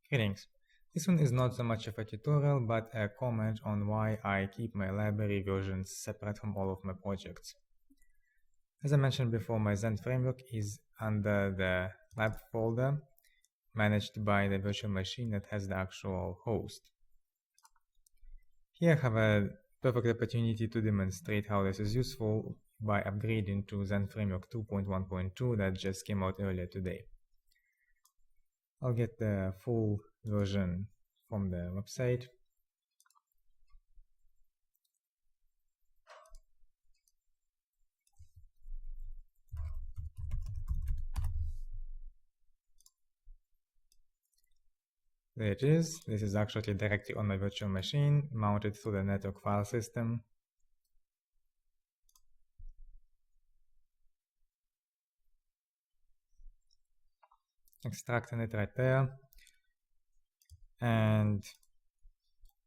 Greetings. This one is not so much of a tutorial, but a comment on why I keep my library versions separate from all of my projects. As I mentioned before, my Zen framework is under the lab folder, managed by the virtual machine that has the actual host. Here I have a perfect opportunity to demonstrate how this is useful by upgrading to Zen framework 2.1.2 that just came out earlier today. I'll get the full version from the website. There it is. This is actually directly on my virtual machine, mounted through the network file system. Extracting it right there. And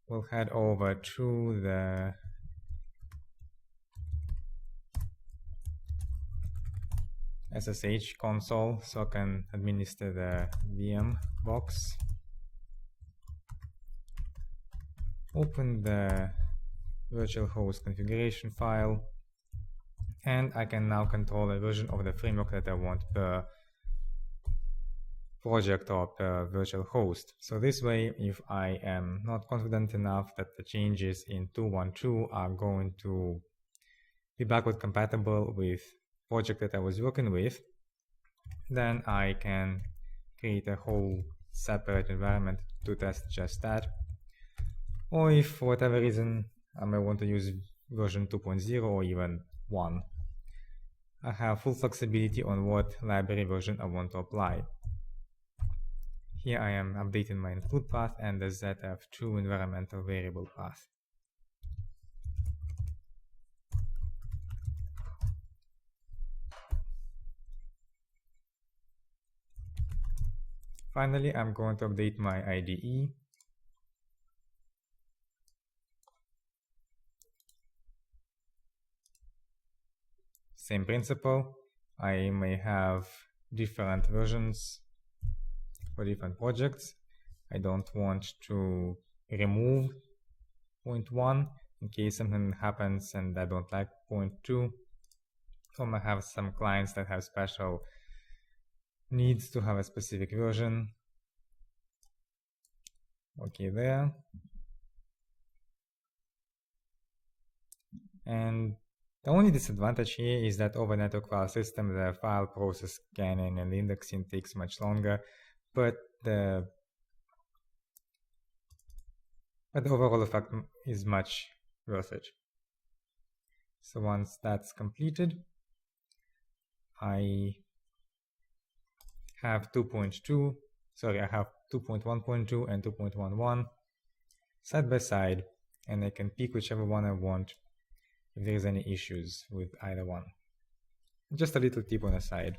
we'll head over to the SSH console so I can administer the VM box. Open the virtual host configuration file, and I can now control the version of the framework that I want per project or per virtual host. So this way, if I am not confident enough that the changes in 2.1.2 are going to be backward compatible with project that I was working with, then I can create a whole separate environment to test just that. Or if for whatever reason I may want to use version 2.0 or even 1, I have full flexibility on what library version I want to apply. Here I am updating my include path and the ZF2 environmental variable path. Finally, I'm going to update my IDE. Same principle. I may have different versions for different projects. I don't want to remove 0.1 in case something happens and I don't like 0.2. I might have some clients that have special needs to have a specific version. Okay, there. And the only disadvantage here is that over network file system, the file process scanning and indexing takes much longer, but the overall effect is much worth it. So once that's completed, I have 2.1.2 and 2.11 side by side, and I can pick whichever one I want if there's any issues with either one. Just a little tip on the side.